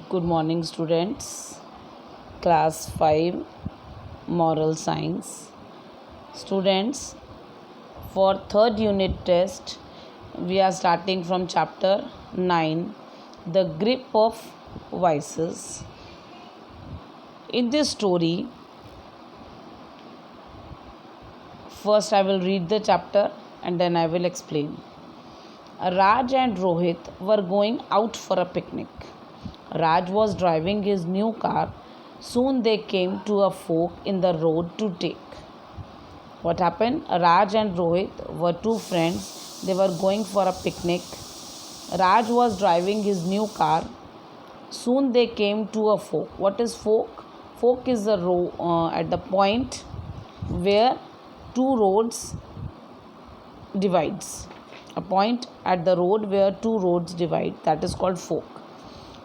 Good morning, students. Class 5 Moral Science. Students, for third unit test, we are starting from chapter 9, The Grip of Vices. In this story, first I will read the chapter and then I will explain. Raj and Rohit were going out for a picnic. Raj was driving his new car. Soon they came to a fork in the road to take. What happened? Raj and Rohit were two friends. They were going for a picnic. Raj was driving his new car. Soon they came to a fork. What is fork? Fork is a road at the point where two roads divides. A point at the road where two roads divide. That is called fork.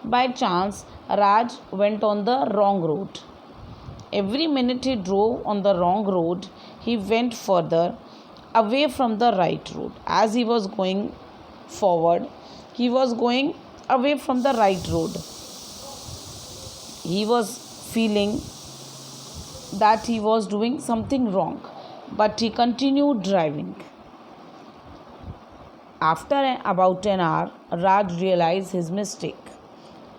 By chance, Raj went on the wrong road. Every minute he drove on the wrong road, he went further away from the right road. As he was going forward, he was going away from the right road. He was feeling that he was doing something wrong, but he continued driving. After about an hour, Raj realized his mistake.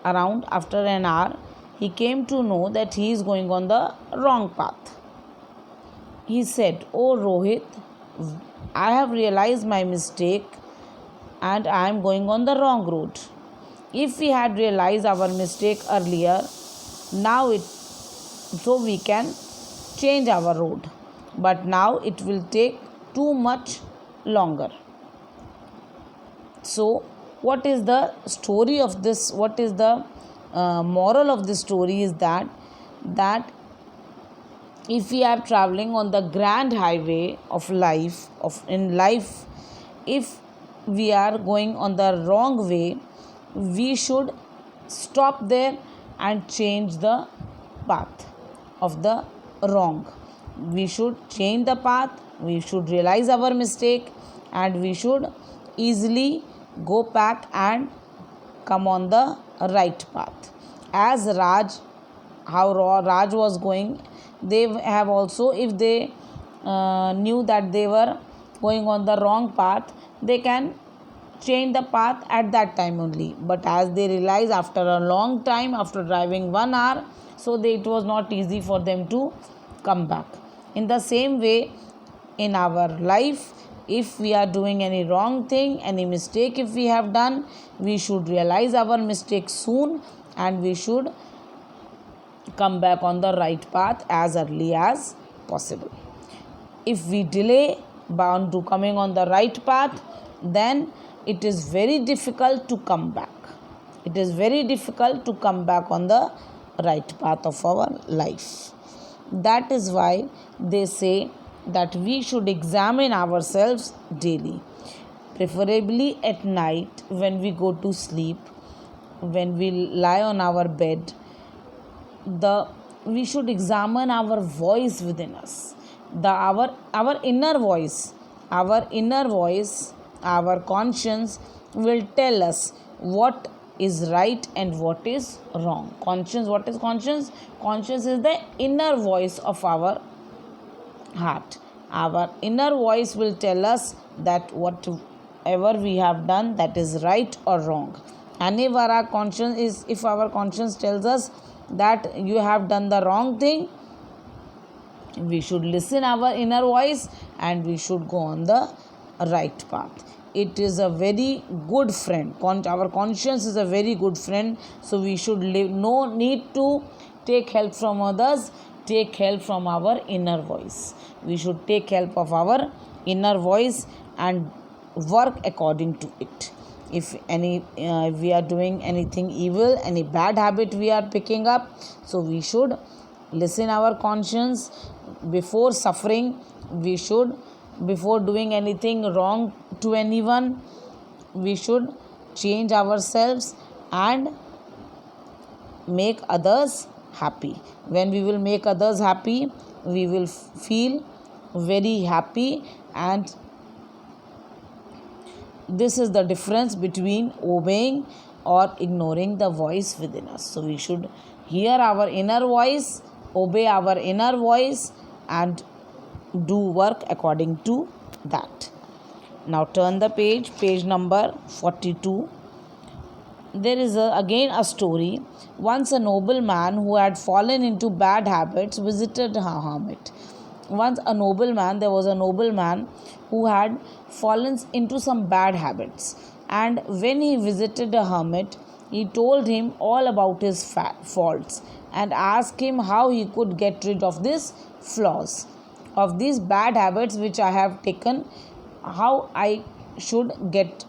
After an hour, he came to know that he is going on the wrong path. He said, "Oh Rohit, I have realized my mistake and I am going on the wrong road. If we had realized our mistake earlier, so we can change our road. But now it will take too much longer." So, what is the story of this? What is the moral of this story is that if we are traveling on the grand highway of life, if we are going on the wrong way, we should stop there and change the path of the wrong. We should change the path, we should realize our mistake, and we should easily go back and come on the right path. As how Raj was going, they have also, if they knew that they were going on the wrong path, they can change the path at that time only. But as they realize after a long time, after driving 1 hour, so it was not easy for them to come back. In the same way, in our life, if we are doing any wrong thing, any mistake if we have done, we should realize our mistake soon and we should come back on the right path as early as possible. If we delay bound to coming on the right path, then it is very difficult to come back. It is very difficult to come back on the right path of our life. That is why they say that we should examine ourselves daily, preferably at night when we go to sleep, when we lie on our bed. We should examine our voice within us, our inner voice. Our conscience will tell us what is right and what is wrong. Conscience, what is conscience? Conscience is the inner voice of our heart. Our inner voice will tell us that whatever we have done, that is right or wrong. And if our conscience tells us that you have done the wrong thing, we should listen our inner voice and we should go on the right path. It is a very good friend. Our conscience is a very good friend. So we should no need to take help from others. Take help from our inner voice. We should take help of our inner voice and work according to it. If we are doing anything evil, any bad habit we are picking up, so we should listen our conscience before suffering. Before doing anything wrong to anyone, we should change ourselves and make others happy. When we will make others happy, we will feel very happy, and this is the difference between obeying or ignoring the voice within us. So we should hear our inner voice, obey our inner voice, and do work according to that. Now turn the page number 42. There is again a story. Once a nobleman who had fallen into bad habits visited a hermit. There was a nobleman who had fallen into some bad habits. And when he visited a hermit, he told him all about his faults and asked him how he could get rid of these flaws, of these bad habits which I have taken, how I should get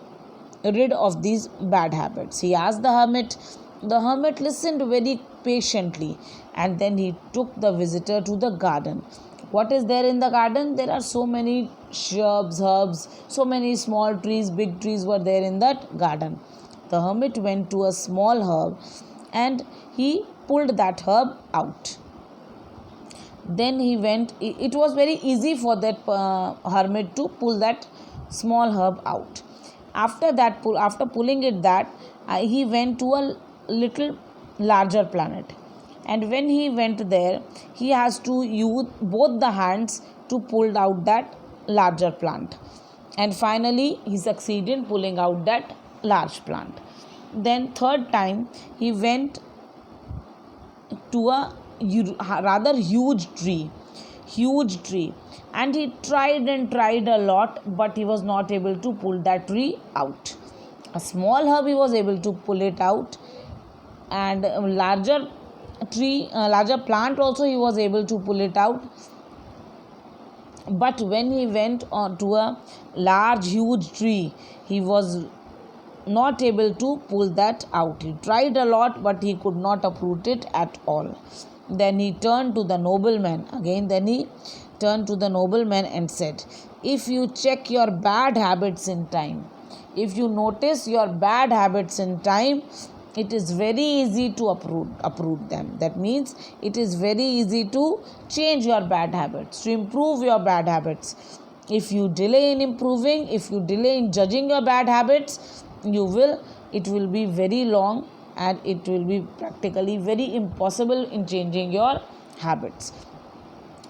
rid of these bad habits. He asked the hermit. The hermit listened very patiently, and then he took the visitor to the garden. What is there in the garden? There are so many shrubs, herbs, so many small trees, big trees were there in that garden. The hermit went to a small herb and he pulled that herb out. Then he went, it was very easy for that hermit to pull that small herb out. After pulling it he went to a little larger planet, and when he went there, he has to use both the hands to pull out that larger plant, and finally he succeeded in pulling out that large plant. Then third time he went to a rather huge tree, and he tried and tried a lot, but he was not able to pull that tree out. A small herb he was able to pull it out, and a larger plant also he was able to pull it out. But when he went on to a huge tree, he was not able to pull that out. He tried a lot, but he could not uproot it at all. Then he turned to the nobleman and said, if you check your bad habits in time, if you notice your bad habits in time, it is very easy to uproot them. That means it is very easy to change your bad habits, to improve your bad habits. If you delay in improving, if you delay in judging your bad habits, it will be very long, and it will be practically very impossible in changing your habits.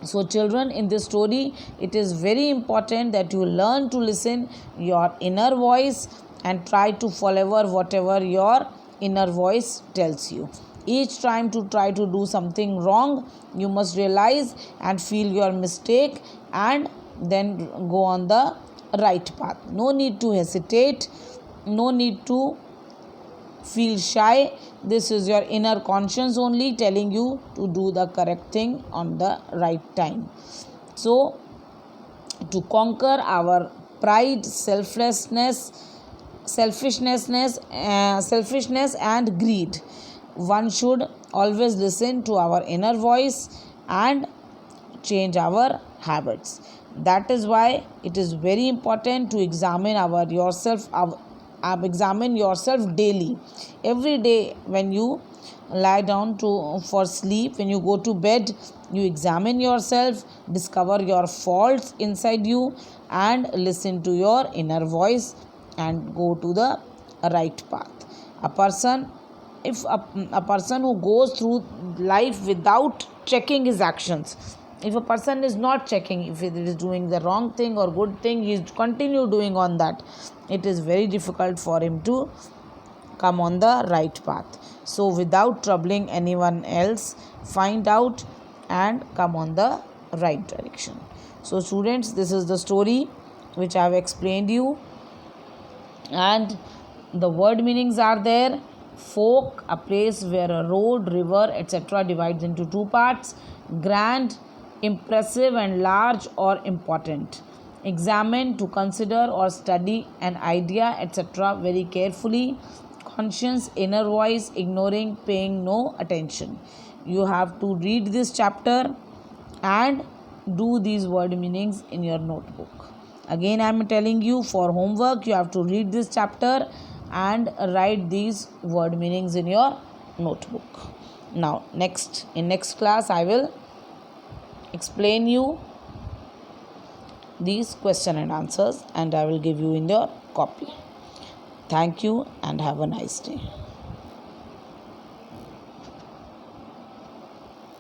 So children, in this story, it is very important that you learn to listen your inner voice and try to follow whatever your inner voice tells you. Each time to try to do something wrong, you must realize and feel your mistake and then go on the right path. No need to hesitate, no need to feel shy. This is your inner conscience only telling you to do the correct thing on the right time. So, to conquer our pride, selfishness and greed, one should always listen to our inner voice and change our habits. That is why it is very important to examine yourself daily. Every day when you lie down for sleep, when you go to bed, you examine yourself, discover your faults inside you, and listen to your inner voice and go to the right path. A person who goes through life without checking his actions, if a person is not checking if he is doing the wrong thing or good thing, he continue doing on that, it is very difficult for him to come on the right path. So without troubling anyone else, find out and come on the right direction. So students, this is the story which I have explained you, and the word meanings are there. Folk, a place where a road, river, etc. divides into two parts. Grand, impressive and large or important. Examine, to consider or study an idea, etc. very carefully. Conscience, inner voice, ignoring, paying no attention. You have to read this chapter and do these word meanings in your notebook. Again, I am telling you, for homework you have to read this chapter and write these word meanings in your notebook. Now in next class I will explain you these question and answers, and I will give you in your copy. Thank you and have a nice day.